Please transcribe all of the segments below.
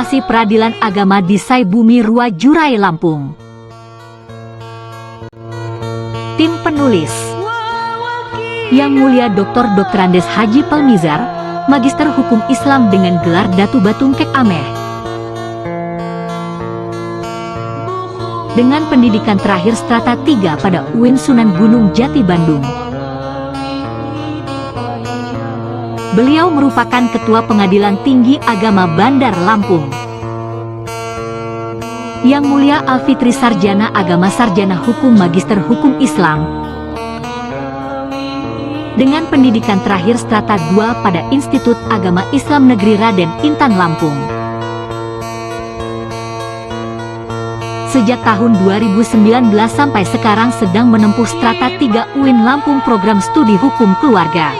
Informasi Peradilan Agama di Saibumi Rua Jurai Lampung. Tim penulis: Yang Mulia Dr. Andes Haji Palmizar, Magister Hukum Islam dengan gelar Datu Batung Kek Ameh. Dengan pendidikan terakhir strata 3 pada UIN Sunan Gunung Jati Bandung. Beliau merupakan Ketua Pengadilan Tinggi Agama Bandar Lampung. Yang Mulia Alfitri Sarjana Agama Sarjana Hukum Magister Hukum Islam dengan pendidikan terakhir strata 2 pada Institut Agama Islam Negeri Raden Intan Lampung. Sejak tahun 2019 sampai sekarang sedang menempuh strata 3 UIN Lampung program studi hukum keluarga.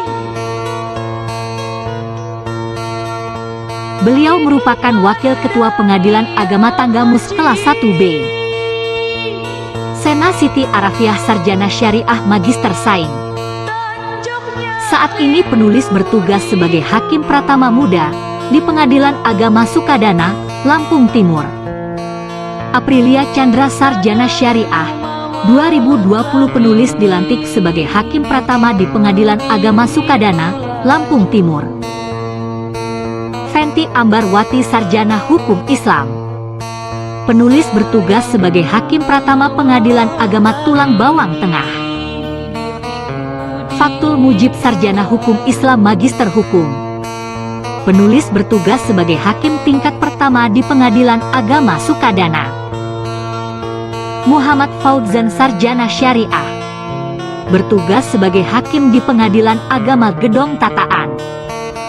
Beliau merupakan Wakil Ketua Pengadilan Agama Tanggamus kelas 1B. Sena Siti Arafiah Sarjana Syariah Magister Sains. Saat ini penulis bertugas sebagai Hakim Pratama Muda di Pengadilan Agama Sukadana, Lampung Timur. Aprilia Chandra Sarjana Syariah, 2020 penulis dilantik sebagai Hakim Pratama di Pengadilan Agama Sukadana, Lampung Timur. Fenty Ambarwati Sarjana Hukum Islam. Penulis bertugas sebagai Hakim Pratama Pengadilan Agama Tulang Bawang Tengah. Faktul Mujib Sarjana Hukum Islam Magister Hukum. Penulis bertugas sebagai Hakim tingkat pertama di Pengadilan Agama Sukadana. Muhammad Fauzan Sarjana Syariah. Bertugas sebagai Hakim di Pengadilan Agama Gedong Tataan.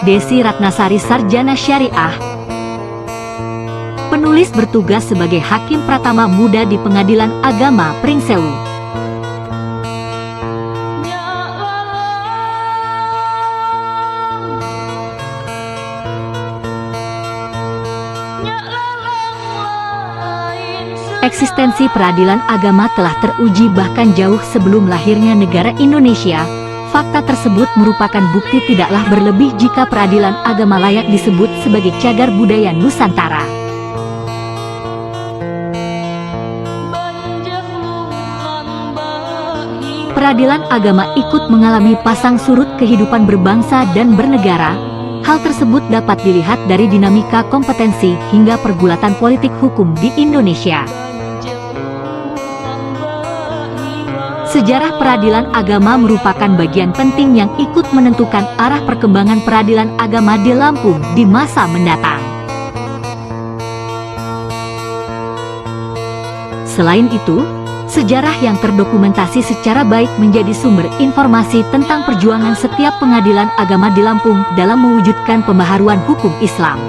Desi Ratnasari Sarjana Syariah. Penulis bertugas sebagai Hakim Pratama Muda di Pengadilan Agama Pringsewu. Eksistensi peradilan agama telah teruji bahkan jauh sebelum lahirnya negara Indonesia. Fakta tersebut merupakan bukti tidaklah berlebih jika peradilan agama layak disebut sebagai cagar budaya Nusantara. Peradilan agama ikut mengalami pasang surut kehidupan berbangsa dan bernegara. Hal tersebut dapat dilihat dari dinamika kompetensi hingga pergulatan politik hukum di Indonesia. Sejarah peradilan agama merupakan bagian penting yang ikut menentukan arah perkembangan peradilan agama di Lampung di masa mendatang. Selain itu, sejarah yang terdokumentasi secara baik menjadi sumber informasi tentang perjuangan setiap pengadilan agama di Lampung dalam mewujudkan pembaharuan hukum Islam.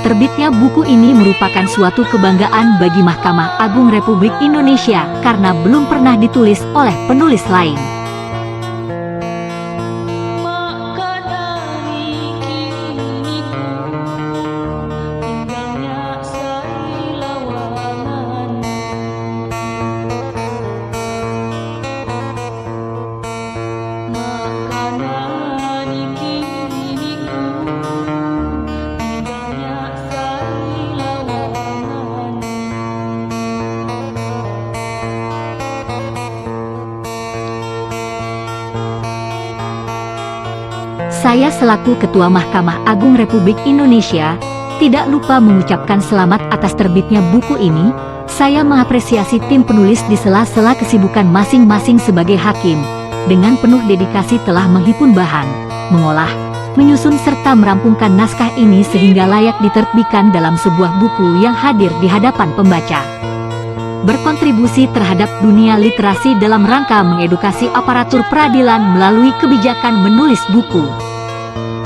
Terbitnya buku ini merupakan suatu kebanggaan bagi Mahkamah Agung Republik Indonesia karena belum pernah ditulis oleh penulis lain. Saya selaku Ketua Mahkamah Agung Republik Indonesia, tidak lupa mengucapkan selamat atas terbitnya buku ini. Saya mengapresiasi tim penulis di sela-sela kesibukan masing-masing sebagai hakim, dengan penuh dedikasi telah menghimpun bahan, mengolah, menyusun serta merampungkan naskah ini sehingga layak diterbitkan dalam sebuah buku yang hadir di hadapan pembaca. Berkontribusi terhadap dunia literasi dalam rangka mengedukasi aparatur peradilan melalui kebijakan menulis buku.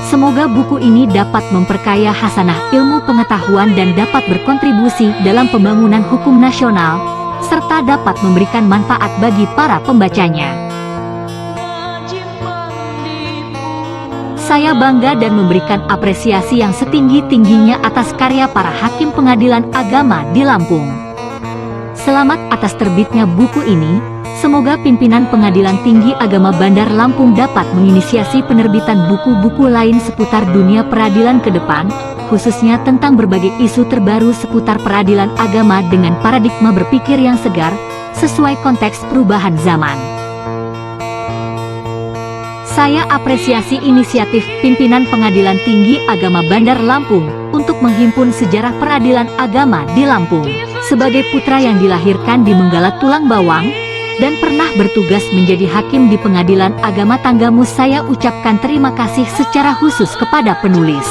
Semoga buku ini dapat memperkaya hasanah ilmu pengetahuan dan dapat berkontribusi dalam pembangunan hukum nasional, serta dapat memberikan manfaat bagi para pembacanya. Saya bangga dan memberikan apresiasi yang setinggi-tingginya atas karya para hakim pengadilan agama di Lampung. Selamat atas terbitnya buku ini. Semoga pimpinan Pengadilan Tinggi Agama Bandar Lampung dapat menginisiasi penerbitan buku-buku lain seputar dunia peradilan ke depan, khususnya tentang berbagai isu terbaru seputar peradilan agama dengan paradigma berpikir yang segar, sesuai konteks perubahan zaman. Saya apresiasi inisiatif pimpinan Pengadilan Tinggi Agama Bandar Lampung untuk menghimpun sejarah peradilan agama di Lampung. Sebagai putra yang dilahirkan di Menggala Tulang Bawang, dan pernah bertugas menjadi hakim di Pengadilan Agama Tanggamu, saya ucapkan terima kasih secara khusus kepada penulis.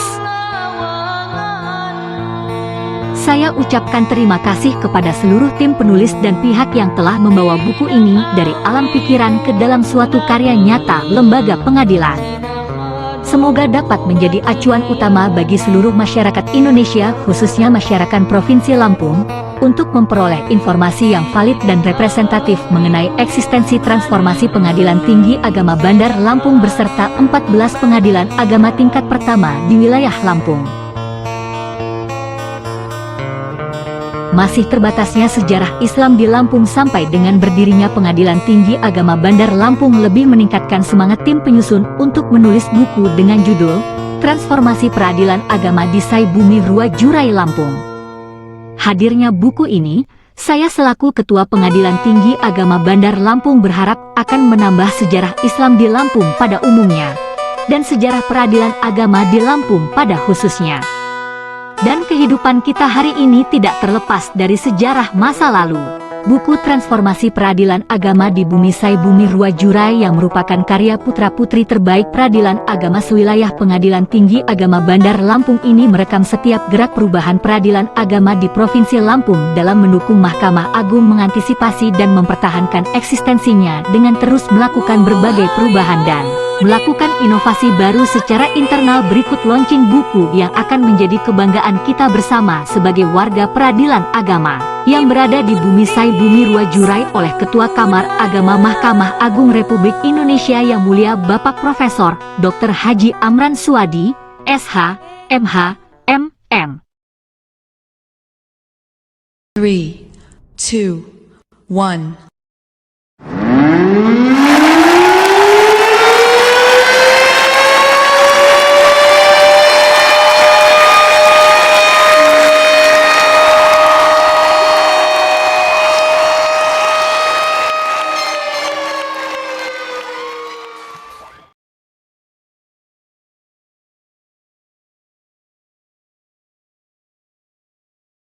Saya ucapkan terima kasih kepada seluruh tim penulis dan pihak yang telah membawa buku ini dari alam pikiran ke dalam suatu karya nyata lembaga pengadilan. Semoga dapat menjadi acuan utama bagi seluruh masyarakat Indonesia, khususnya masyarakat Provinsi Lampung, untuk memperoleh informasi yang valid dan representatif mengenai eksistensi transformasi Pengadilan Tinggi Agama Bandar Lampung beserta 14 pengadilan agama tingkat pertama di wilayah Lampung. Masih terbatasnya sejarah Islam di Lampung sampai dengan berdirinya Pengadilan Tinggi Agama Bandar Lampung lebih meningkatkan semangat tim penyusun untuk menulis buku dengan judul Transformasi Peradilan Agama di Sai Bumi Rua Jurai Lampung. Hadirnya buku ini, saya selaku Ketua Pengadilan Tinggi Agama Bandar Lampung berharap akan menambah sejarah Islam di Lampung pada umumnya, dan sejarah peradilan agama di Lampung pada khususnya. Dan kehidupan kita hari ini tidak terlepas dari sejarah masa lalu. Buku Transformasi Peradilan Agama di Bumi Sai Bumi Rua Jurai yang merupakan karya putra-putri terbaik peradilan agama sewilayah Pengadilan Tinggi Agama Bandar Lampung ini merekam setiap gerak perubahan peradilan agama di Provinsi Lampung dalam mendukung Mahkamah Agung mengantisipasi dan mempertahankan eksistensinya dengan terus melakukan berbagai perubahan dan melakukan inovasi baru secara internal. Berikut launching buku yang akan menjadi kebanggaan kita bersama sebagai warga peradilan agama yang berada di Bumi Sai Bumi Rua Jurai oleh Ketua Kamar Agama Mahkamah Agung Republik Indonesia yang mulia Bapak Profesor Dr. Haji Amran Suwadi, SH, MH, MM. 3, 2, 1